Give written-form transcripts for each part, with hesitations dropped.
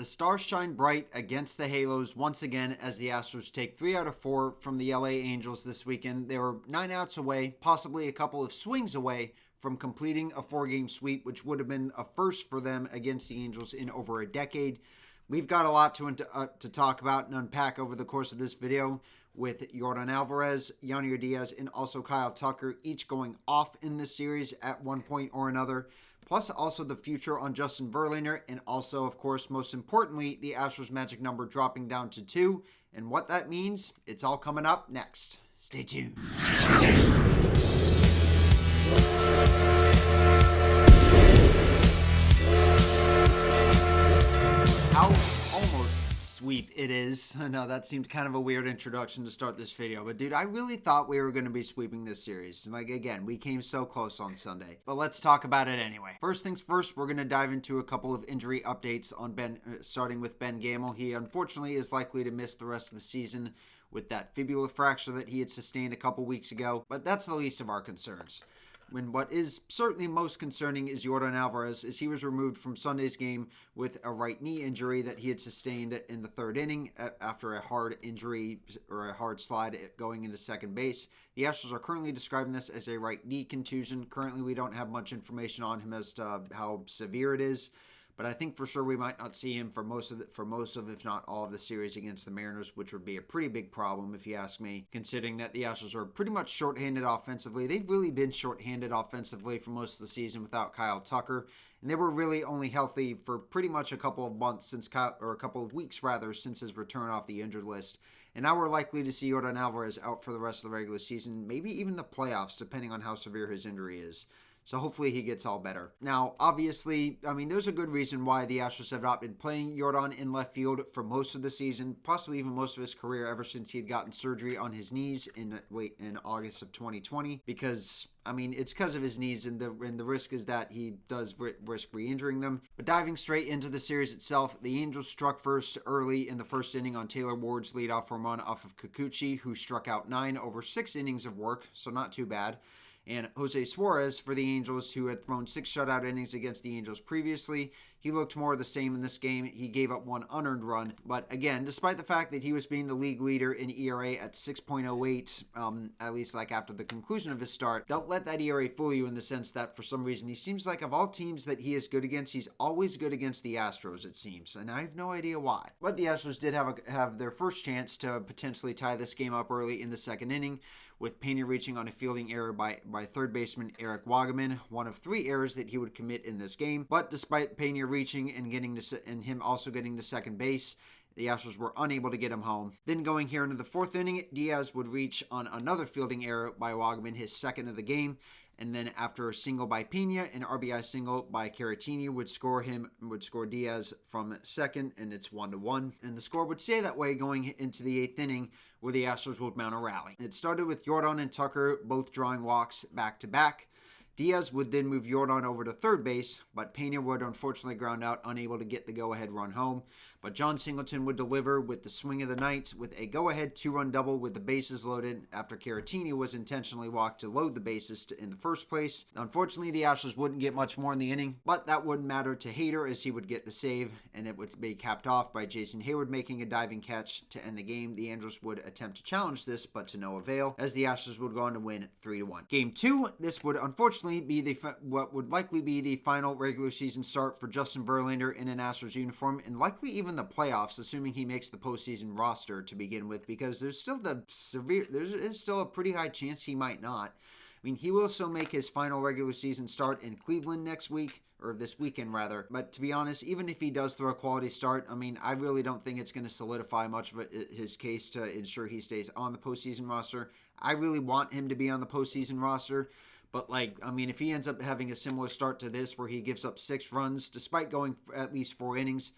The stars shine bright against the Halos once again as the Astros take 3 out of 4 from the LA Angels this weekend. They were 9 outs away, possibly a couple of swings away from completing a 4-game sweep, which would have been a first for them against the Angels in over a decade. We've got a lot to talk about and unpack over the course of this video, with Yordan Alvarez, Yanier Diaz, and also Kyle Tucker each going off in this series at one point or another. Plus also the future on Justin Verlander, and also, of course, most importantly, the Astros magic number dropping down to 2. And what that means, it's all coming up next. Stay tuned. How almost sweep it is. I know that seemed kind of a weird introduction to start this video, but dude, I really thought we were going to be sweeping this series. Like, again, we came so close on Sunday, but let's talk about it anyway. First things first, we're going to dive into a couple of injury updates on starting with Ben Gamel. He unfortunately is likely to miss the rest of the season with that fibula fracture that he had sustained a couple weeks ago, but that's the least of our concerns. When what is certainly most concerning is Yordan Alvarez, as he was removed from Sunday's game with a right knee injury that he had sustained in the third inning after a hard injury or a hard slide going into second base. The Astros are currently describing this as a right knee contusion. Currently, we don't have much information on him as to how severe it is, but I think for sure we might not see him for most of, if not all of the series against the Mariners, which would be a pretty big problem if you ask me, considering that the Astros are pretty much shorthanded offensively. They've really been shorthanded offensively for most of the season without Kyle Tucker, and they were really only healthy for pretty much a couple of months a couple of weeks rather, since his return off the injured list. And now we're likely to see Yordan Alvarez out for the rest of the regular season, maybe even the playoffs, depending on how severe his injury is. So hopefully he gets all better. Now, obviously, there's a good reason why the Astros have not been playing Yordan in left field for most of the season, possibly even most of his career, ever since he had gotten surgery on his knees in August of 2020. Because, it's because of his knees, and the risk is that he does risk re-injuring them. But diving straight into the series itself, the Angels struck first early in the first inning on Taylor Ward's leadoff home run off of Kikuchi, who struck out 9 over 6 innings of work, so not too bad. And Jose Suarez for the Angels, who had thrown 6 shutout innings against the Angels previously. He looked more of the same in this game. He gave up 1 unearned run. But again, despite the fact that he was being the league leader in ERA at 6.08, at least like after the conclusion of his start, don't let that ERA fool you in the sense that for some reason he seems like of all teams that he is good against, he's always good against the Astros, it seems. And I have no idea why. But the Astros did have their first chance to potentially tie this game up early in the second inning, with Pena reaching on a fielding error by third baseman Eric Wagaman, one of 3 errors that he would commit in this game. But despite Pena reaching and him also getting to second base, the Astros were unable to get him home. Then going here into the 4th inning, Diaz would reach on another fielding error by Wagaman, his second of the game. And then after a single by Pena, an RBI single by Caratini would score Diaz from second, and it's 1-1. And the score would stay that way going into the 8th inning, where the Astros would mount a rally. It started with Yordan and Tucker both drawing walks back-to-back. Diaz would then move Yordan over to third base, but Pena would unfortunately ground out, unable to get the go-ahead run home. But John Singleton would deliver with the swing of the night with a go-ahead 2-run double with the bases loaded after Caratini was intentionally walked to load the bases in the first place. Unfortunately, the Astros wouldn't get much more in the inning, but that wouldn't matter to Hader, as he would get the save, and it would be capped off by Jason Hayward making a diving catch to end the game. The Angels would attempt to challenge this, but to no avail, as the Astros would go on to win 3-1. Game 2, this would unfortunately be what would likely be the final regular season start for Justin Verlander in an Astros uniform, and likely even the playoffs, assuming he makes the postseason roster to begin with, because there is still a pretty high chance he might not. He will still make his final regular season start in Cleveland next week, or this weekend rather. But to be honest, even if he does throw a quality start, I really don't think it's going to solidify much of his case to ensure he stays on the postseason roster. I really want him to be on the postseason roster. But, if he ends up having a similar start to this, where he gives up 6 runs, despite going for at least 4 innings,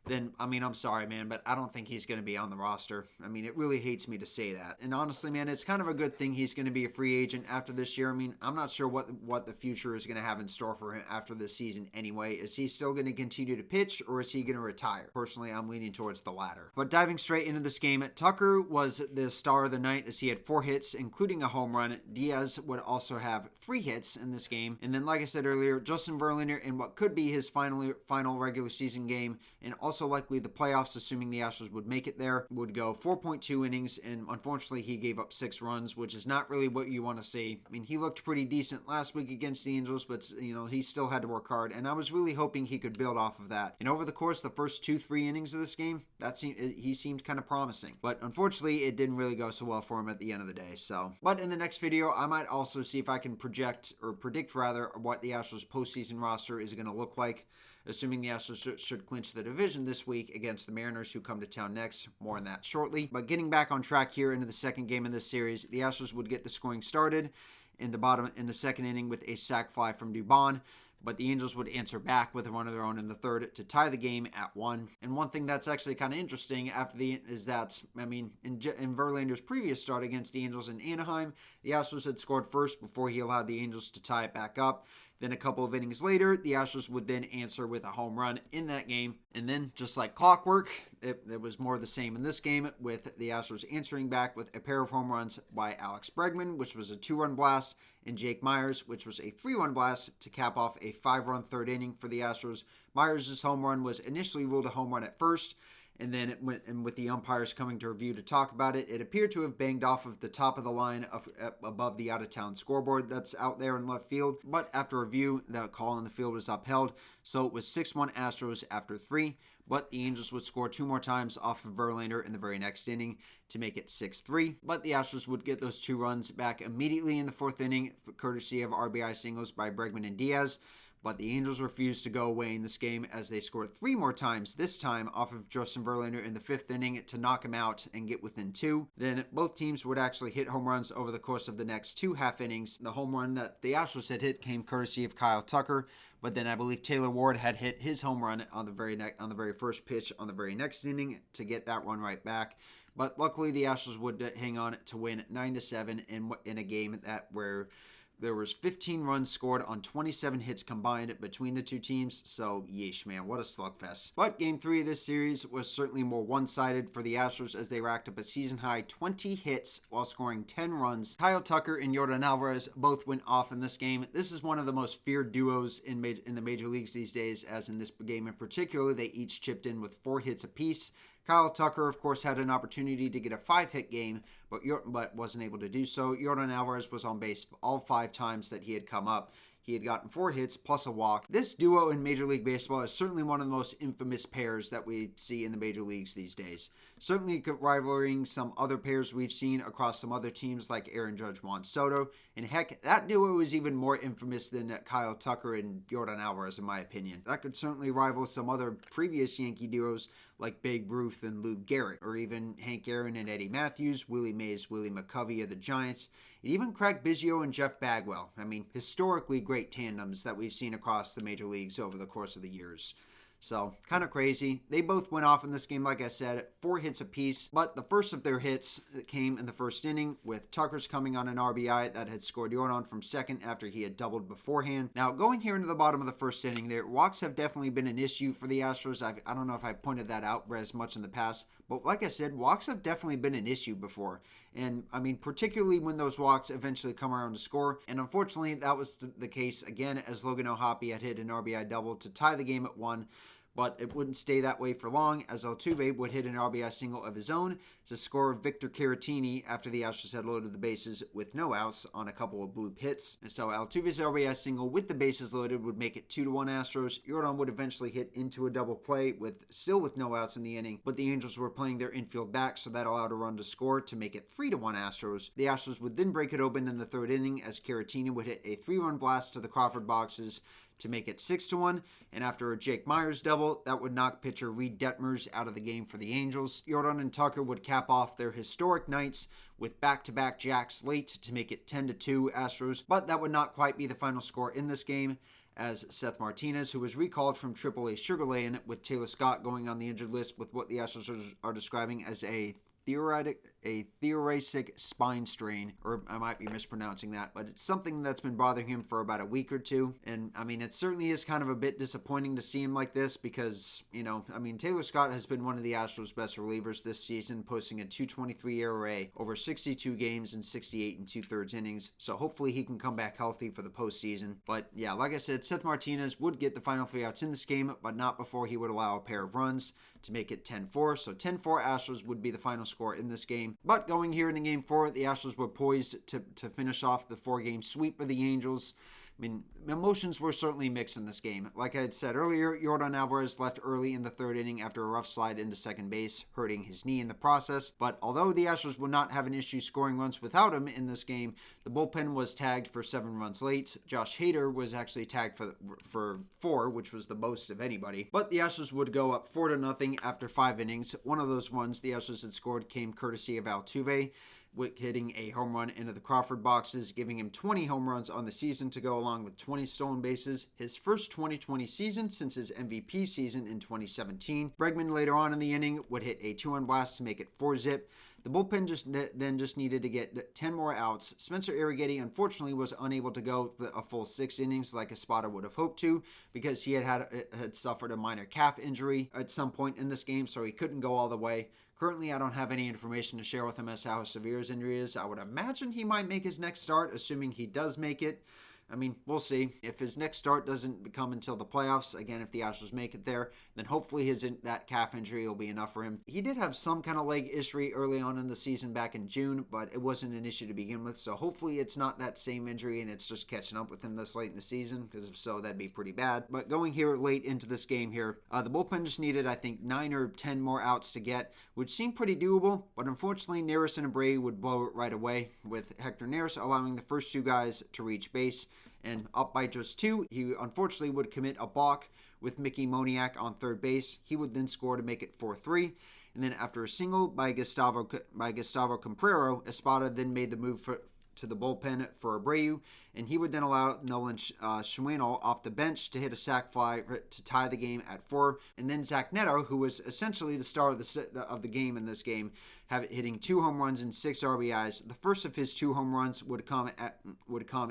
then, I'm sorry, man, but I don't think he's going to be on the roster. It really hates me to say that. And honestly, man, it's kind of a good thing he's going to be a free agent after this year. I'm not sure what the future is going to have in store for him after this season anyway. Is he still going to continue to pitch, or is he going to retire? Personally, I'm leaning towards the latter. But diving straight into this game, Tucker was the star of the night, as he had 4 hits, including a home run. Diaz would also have 3 hits in this game. And then, like I said earlier, Justin Verlander in what could be his final regular season game, and also also likely the playoffs, assuming the Astros would make it there, would go 4.2 innings, and unfortunately he gave up 6 runs, which is not really what you want to see. I mean, he looked pretty decent last week against the Angels, but, he still had to work hard, and I was really hoping he could build off of that. And over the course of the first 2-3 innings of this game, he seemed kind of promising. But unfortunately, it didn't really go so well for him at the end of the day. But in the next video, I might also see if I can predict what the Astros postseason roster is going to look like, assuming the Astros should clinch the division this week against the Mariners, who come to town next. More on that shortly. But getting back on track here into the second game in this series, the Astros would get the scoring started in the second inning with a sac fly from Dubon. But the Angels would answer back with a run of their own in the third to tie the game at 1. And one thing that's actually kind of interesting is that, in Verlander's previous start against the Angels in Anaheim, the Astros had scored first before he allowed the Angels to tie it back up. Then a couple of innings later, the Astros would then answer with a home run in that game. And then, just like clockwork, it was more the same in this game, with the Astros answering back with a pair of home runs by Alex Bregman, which was a 2-run blast, and Jake Myers, which was a 3-run blast to cap off a 5-run third inning for the Astros. Myers' home run was initially ruled a home run at first, and then with the umpires coming to review to talk about it, it appeared to have banged off of the top of the line above the out-of-town scoreboard that's out there in left field. But after review, the call on the field was upheld, so it was 6-1 Astros after 3. But the Angels would score 2 more times off of Verlander in the very next inning to make it 6-3. But the Astros would get those 2 runs back immediately in the 4th inning, courtesy of RBI singles by Bregman and Diaz. But the Angels refused to go away in this game, as they scored 3 more times, this time off of Justin Verlander in the 5th inning to knock him out and get within 2. Then both teams would actually hit home runs over the course of the next 2 half innings. The home run that the Astros had hit came courtesy of Kyle Tucker, but then I believe Taylor Ward had hit his home run on the very first pitch on the very next inning to get that one right back. But luckily, the Astros would hang on to win 9-7 in a game where there was 15 runs scored on 27 hits combined between the two teams, so yeesh, man, what a slugfest. But Game 3 of this series was certainly more one-sided for the Astros, as they racked up a season-high 20 hits while scoring 10 runs. Kyle Tucker and Yordan Alvarez both went off in this game. This is one of the most feared duos in the major leagues these days, as in this game in particular, they each chipped in with 4 hits apiece. Kyle Tucker, of course, had an opportunity to get a 5-hit game, but wasn't able to do so. Yordan Alvarez was on base all 5 times that he had come up. He had gotten 4 hits plus a walk. This duo in Major League Baseball is certainly one of the most infamous pairs that we see in the major leagues these days. Certainly rivaling some other pairs we've seen across some other teams like Aaron Judge, Juan Soto. And heck, that duo is even more infamous than Kyle Tucker and Yordan Alvarez, in my opinion. That could certainly rival some other previous Yankee duos like Babe Ruth and Lou Gehrig, or even Hank Aaron and Eddie Matthews, Willie Mays, Willie McCovey of the Giants, and even Craig Biggio and Jeff Bagwell. Historically great tandems that we've seen across the major leagues over the course of the years. So, kind of crazy. They both went off in this game, like I said, 4 hits apiece. But the first of their hits came in the first inning, with Tucker's coming on an RBI that had scored Yordan from second after he had doubled beforehand. Now, going here into the bottom of the first inning, their walks have definitely been an issue for the Astros. I don't know if I pointed that out as much in the past. But like I said, walks have definitely been an issue before. And, particularly when those walks eventually come around to score. And unfortunately, that was the case again, as Logan O'Hoppe had hit an RBI double to tie the game at 1. But it wouldn't stay that way for long, as Altuve would hit an RBI single of his own to score Victor Caratini after the Astros had loaded the bases with no outs on a couple of bloop hits. And so Altuve's RBI single with the bases loaded would make it 2-1 Astros. Yordan would eventually hit into a double play with no outs in the inning, but the Angels were playing their infield back, so that allowed a run to score to make it 3-1 Astros. The Astros would then break it open in the third inning, as Caratini would hit a 3-run blast to the Crawford boxes to make it 6-1, and after a Jake Myers double, that would knock pitcher Reed Detmers out of the game for the Angels. Yordan and Tucker would cap off their historic nights with back-to-back jacks late to make it 10-2 Astros, but that would not quite be the final score in this game, as Seth Martinez, who was recalled from AAA Sugar Land with Taylor Scott going on the injured list with what the Astros are describing as a thoracic spine strain, or I might be mispronouncing that, but it's something that's been bothering him for about a week or two. And I mean, it certainly is kind of a bit disappointing to see him like this because, Taylor Scott has been one of the Astros' best relievers this season, posting a 2.23 ERA over 62 games and 68 and 2/3 innings. So hopefully he can come back healthy for the postseason. But yeah, like I said, Seth Martinez would get the final 3 outs in this game, but not before he would allow a pair of runs to make it 10-4. So 10-4 Astros would be the final score in this game. But going here in game 4, the Astros were poised to finish off the 4-game sweep of the Angels. I mean, emotions were certainly mixed in this game. Like I had said earlier, Yordan Alvarez left early in the 3rd inning after a rough slide into second base, hurting his knee in the process. But although the Astros would not have an issue scoring runs without him in this game, the bullpen was tagged for 7 runs late. Josh Hader was actually tagged for 4, which was the most of anybody. But the Astros would go up 4-0 after 5 innings. One of those runs the Astros had scored came courtesy of Altuve, hitting a home run into the Crawford boxes, giving him 20 home runs on the season to go along with 20 stolen bases, his first 2020 season since his MVP season in 2017. Bregman later on in the inning would hit a 2-run blast to make it 4-zip. The bullpen just needed to get 10 more outs. Spencer Arrighetti, unfortunately, was unable to go a full 6 innings like Espada would have hoped to because he had suffered a minor calf injury at some point in this game, so he couldn't go all the way. Currently, I don't have any information to share with him as to how severe his injury is. I would imagine he might make his next start, assuming he does make it. I mean, we'll see. If his next start doesn't come until the playoffs, again, if the Astros make it there, then hopefully that calf injury will be enough for him. He did have some kind of leg issue early on in the season back in June, but it wasn't an issue to begin with. So hopefully it's not that same injury and it's just catching up with him this late in the season, because if so, that'd be pretty bad. But going here late into this game here, the bullpen just needed, I think, 9 or 10 more outs to get, which seemed pretty doable. But unfortunately, Neris and Abreu would blow it right away, with Hector Neris allowing the first 2 guys to reach base. And up by just 2, he unfortunately would commit a balk with Mickey Moniak on third base. He would then score to make it 4-3. And then after a single by Gustavo Comprero, Espada then made the move to the bullpen for Abreu, and he would then allow Nolan Schwinel off the bench to hit a sac fly to tie the game at 4. And then Zach Neto, who was essentially the star of the game in this game, hitting 2 home runs and 6 RBIs. The first of his 2 home runs would come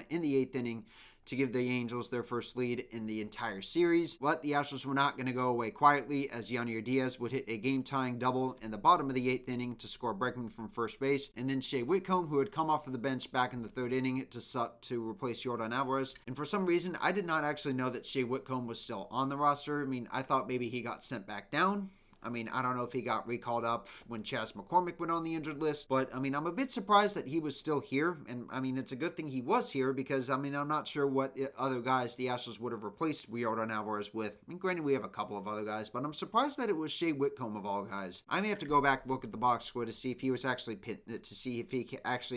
in the 8th inning to give the Angels their first lead in the entire series. But the Astros were not going to go away quietly, as Yanier Diaz would hit a game-tying double in the bottom of the 8th inning to score Bregman from first base. And then Shea Whitcomb, who had come off of the bench back in the 3rd inning to replace Yordan Alvarez. And for some reason, I did not actually know that Shea Whitcomb was still on the roster. I mean, I thought maybe he got sent back down. I mean, I don't know if he got recalled up when Chas McCormick went on the injured list, but I mean, I'm a bit surprised that he was still here. And I mean, it's a good thing he was here because, I mean, I'm not sure what other guys the Astros would have replaced Yordan Alvarez with. I mean, granted, we have a couple of other guys, but I'm surprised that it was Shea Whitcomb of all guys. I may have to go back and look at the box score to see if he was actually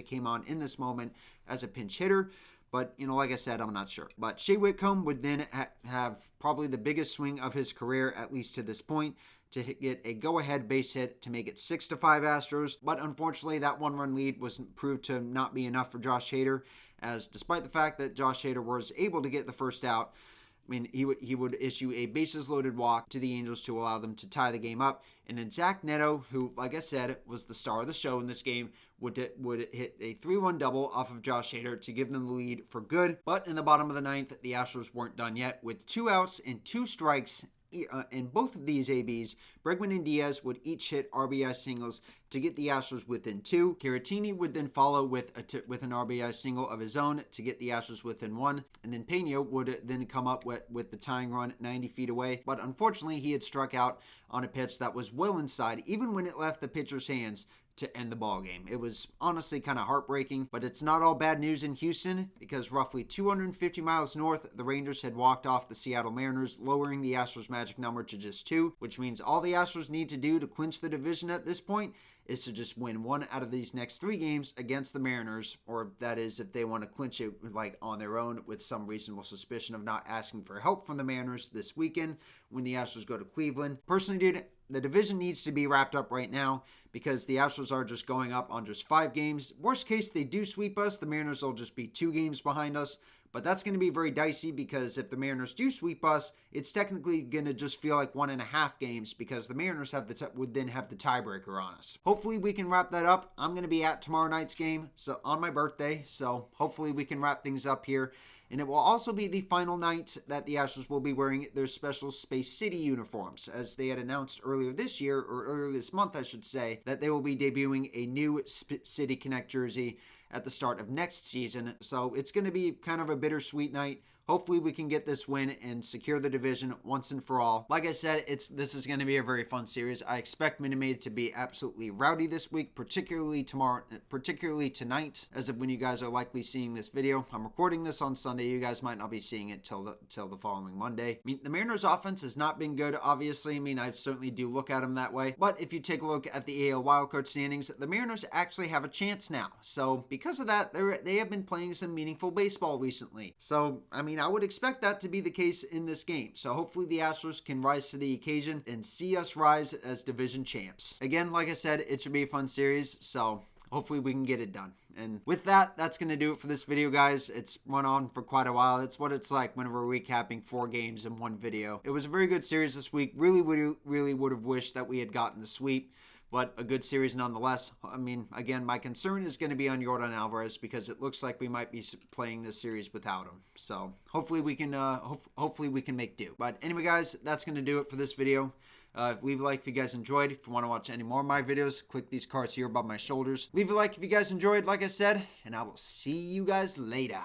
came on in this moment as a pinch hitter. But, like I said, I'm not sure. But Shea Whitcomb would then have probably the biggest swing of his career, at least to this point, to get a go-ahead base hit to make it 6-5 Astros. But unfortunately, that 1-run lead was proved to not be enough for Josh Hader, as despite the fact that Josh Hader was able to get the first out, I mean, he would issue a bases-loaded walk to the Angels to allow them to tie the game up. And then Zach Neto, who, like I said, was the star of the show in this game, would hit a 3-run double off of Josh Hader to give them the lead for good. But in the bottom of the 9th, the Astros weren't done yet. With 2 outs and 2 strikes in both of these ABs, Bregman and Diaz would each hit RBI singles to get the Astros within 2. Caratini would then follow with an RBI single of his own to get the Astros within 1. And then Pena would then come up with the tying run 90 feet away. But unfortunately, he had struck out on a pitch that was well inside, even when it left the pitcher's hands, to end the ball game. It was honestly kind of heartbreaking, but it's not all bad news in Houston, because roughly 250 miles north, the Rangers had walked off the Seattle Mariners, lowering the Astros' magic number to just 2, which means all the Astros need to do to clinch the division at this point is to just win 1 out of these next 3 games against the Mariners, or that is if they want to clinch it like on their own, with some reasonable suspicion of not asking for help from the Mariners this weekend when the Astros go to Cleveland. Personally, dude, the division needs to be wrapped up right now, because the Astros are just going up on just 5 games. Worst case, they do sweep us. The Mariners will just be 2 games behind us. But that's going to be very dicey because if the Mariners do sweep us, it's technically going to just feel like 1.5 games because the Mariners would then have the tiebreaker on us. Hopefully we can wrap that up. I'm going to be at tomorrow night's game on my birthday, so hopefully we can wrap things up here. And it will also be the final night that the Astros will be wearing their special Space City uniforms, as they had announced earlier this year, or earlier this month, I should say, that they will be debuting a new City Connect jersey at the start of next season. So it's going to be kind of a bittersweet night. Hopefully we can get this win and secure the division once and for all. Like I said, this is going to be a very fun series. I expect Minute Maid to be absolutely rowdy this week, particularly tonight, as of when you guys are likely seeing this video. I'm recording this on Sunday. You guys might not be seeing it till the following Monday. I mean, the Mariners offense has not been good, obviously. I mean, I certainly do look at them that way. But if you take a look at the AL wildcard standings, the Mariners actually have a chance now. So because of that, they have been playing some meaningful baseball recently. So, I mean, I would expect that to be the case in this game. So hopefully the Astros can rise to the occasion and see us rise as division champs. Again, like I said, it should be a fun series. So hopefully we can get it done. And with that, that's going to do it for this video, guys. It's run on for quite a while. That's what it's like whenever we're recapping 4 games in one video. It was a very good series this week. Really would have wished that we had gotten the sweep. But a good series nonetheless. I mean, again, my concern is going to be on Yordan Alvarez because it looks like we might be playing this series without him. So hopefully we can make do. But anyway, guys, that's going to do it for this video. Leave a like if you guys enjoyed. If you want to watch any more of my videos, click these cards here above my shoulders. Leave a like if you guys enjoyed, like I said, and I will see you guys later.